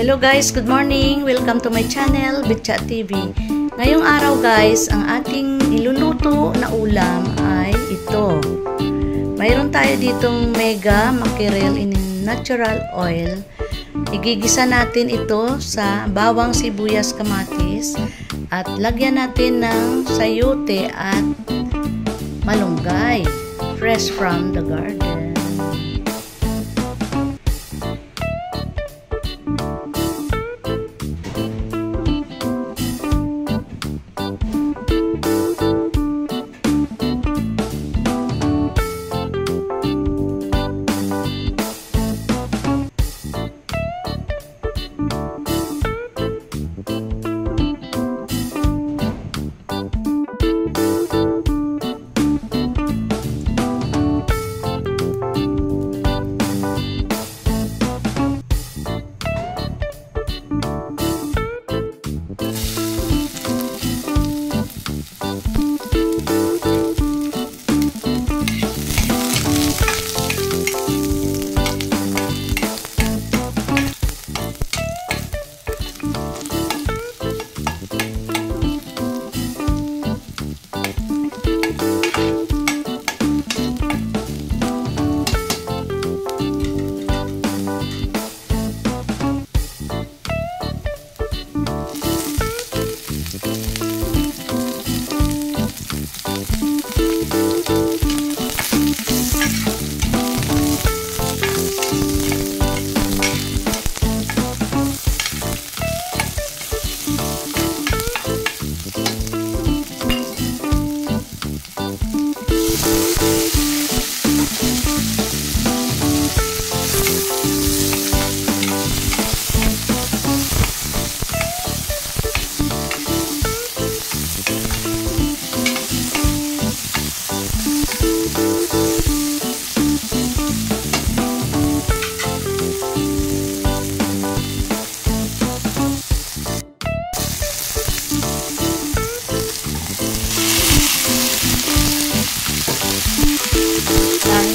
Hello guys, good morning! Welcome to my channel, Bitcha TV. Ngayong araw guys, ang ating iluluto na ulam ay ito. Mayroon tayo ditong mega mackerel in natural oil. Igigisa natin ito sa bawang, sibuyas, kamatis at lagyan natin ng sayote at malunggay, fresh from the garden.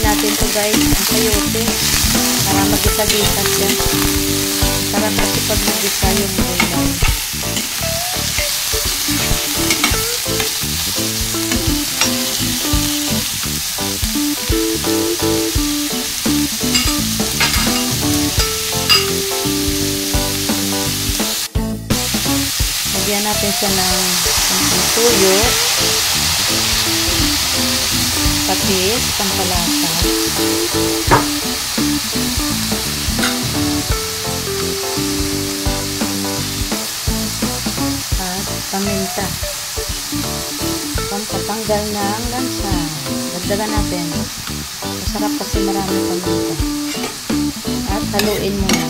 Natin to guys, ang sayote para magisa-gisa siya. Sarap kasi pag magisa yung gulay. Lagyan natin siya ng tuyo, patis, pampalasa, at paminta, pampatanggal ng lansa. Dagdagan natin, masarap kasi marami paminta, at haluin mo na.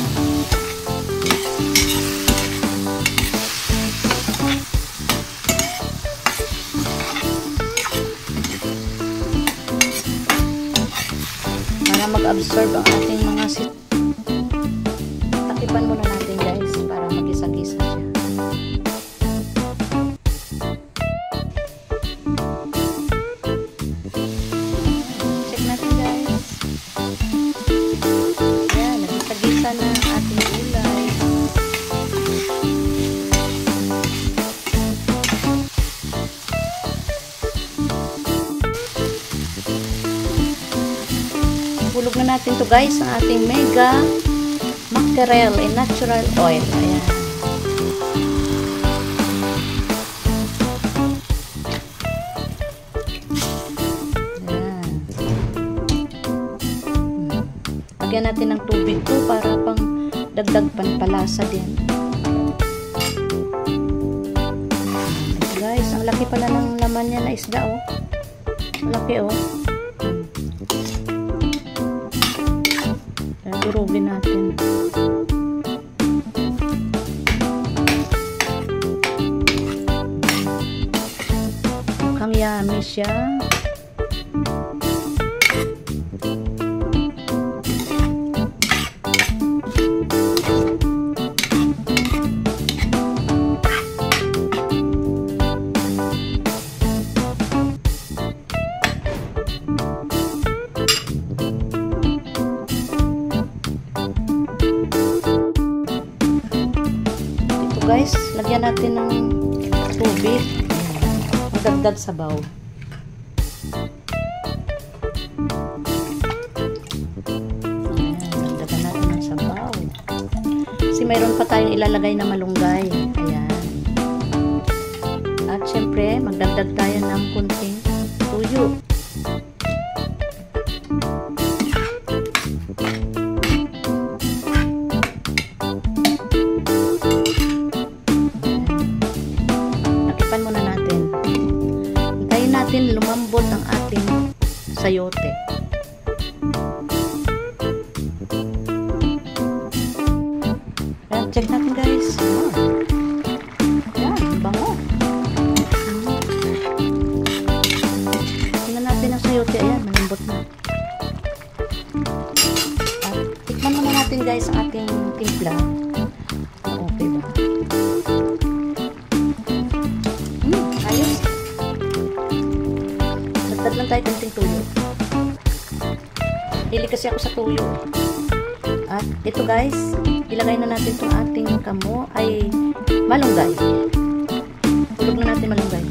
Mag-absorb ang ating mga takipan muna natin guys para magisa-gisa siya. Check natin guys. Yan, nagisa-gisa na ang ating gulay. Hulog na natin to guys ang ating mega mackerel in natural oil. Ayan. Ayan. Lagyan natin ng tubig to para pang dagdag panpalasa din. Ayan, guys, ang laki pala ng laman niya na isda oh. Malaki oh. Durugin natin. Mukhang yummy siya. guys, lagyan natin ng tubig. Magdagdag sabaw. Dagdagan natin ng sabaw. Kasi mayroon pa tayong ilalagay na malunggay. Ayan. At syempre, magdagdag tayo ng kunting tuyo. Takipan muna natin. Hintayin natin lumambot ang ating sayote. Ayan, check natin guys. Ayan, bango. Tingnan natin ang sayote. Ayan, malambot na. At tikman muna natin guys ang ating timpla. Okay ba? Ayos. Dagdag lang tayo kunting tuyo. Hili kasi ako sa tuyo. At ito guys, ilagay na natin itong ating malunggay. Tulog na natin malunggay.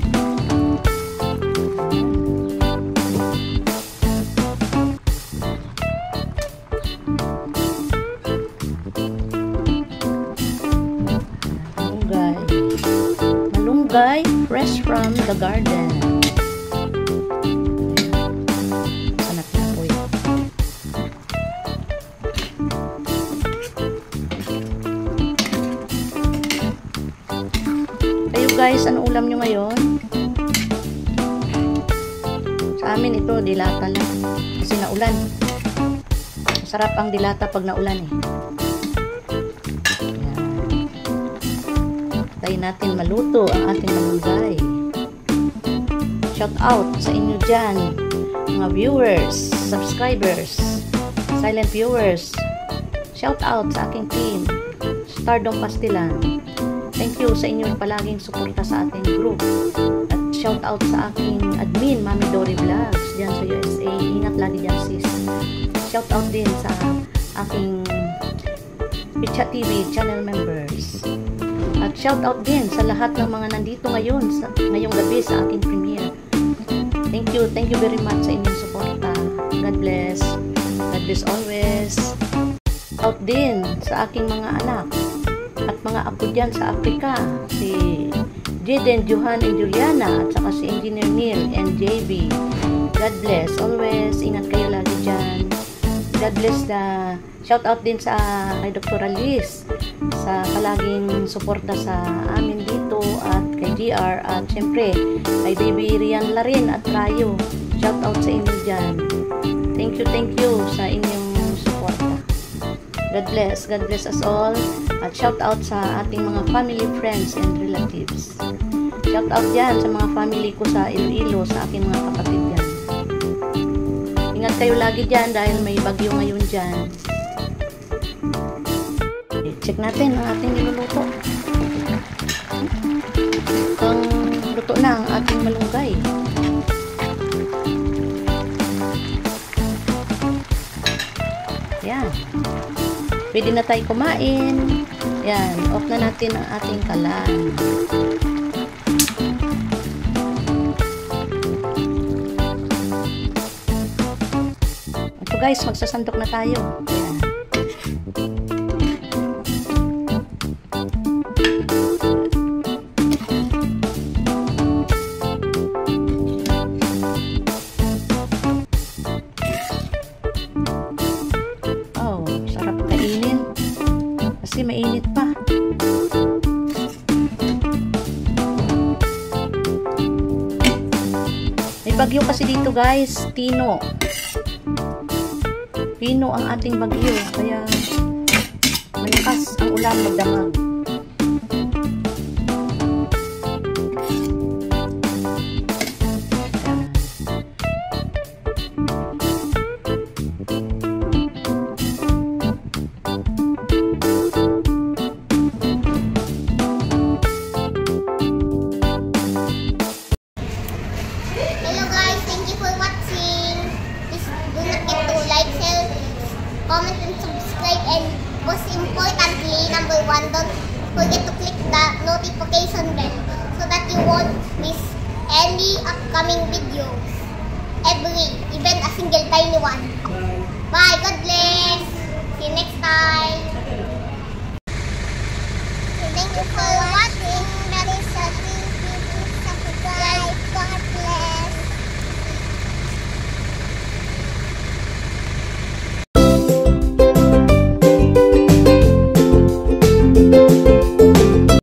Malunggay, fresh from the garden. Sanat na po yun. Kayo guys, ano ulam nyo ngayon? Sa amin ito, dilata lang. Kasi naulan. Masarap ang dilata pag naulan eh. Tayo natin maluto ang ating malunggay. Shout out sa inyo dyan, mga viewers, subscribers, silent viewers. Shout out sa aking team, Stardom Pastilan. Thank you sa inyo palaging suporta sa ating group. At shout out sa aking admin, Mami Dory Vlogs, dyan sa USA. Ingat lagi dyan sis. Shout out din sa aking Bitcha TV channel members. At shout out din sa lahat ng mga nandito ngayong gabi sa aking premiere. Thank you very much sa inyong suporta. God bless always. Out din sa aking mga anak at mga apo dyan sa Africa, si Jaden, Johan, and Juliana, at saka si Engineer Neil and JB. God bless always. Ingat kayo lagi dyan. God bless shout out din sa kay Dr. Alice sa palaging suporta sa amin dito at kay GR at syempre kay Baby Rian Larin at Rayo. Shout out sa inyo dyan. Thank you sa inyong suporta. God bless us all at shout out sa ating mga family, friends, and relatives. Shout out dyan sa mga family ko sa Iloilo, sa aking mga kapatid dyan. Ingat kayo lagi dyan dahil may bagyo ngayon dyan. Check natin ang ating niluluto. Ang luto na ang ating malunggay. Yan. Pwede na tayo kumain. Yan. Off na natin ang ating kalan. Ito guys, magsasandok na tayo. Yan. Kasi mainit pa. May bagyo kasi dito guys, Tino ang ating bagyo, kaya malakas ang ulan magdamag. Comment and subscribe, and most importantly, number 1, don't forget to click the notification bell so that you won't miss any upcoming videos. Even a single tiny one. Bye. God bless. See you next time. Thank you for watching.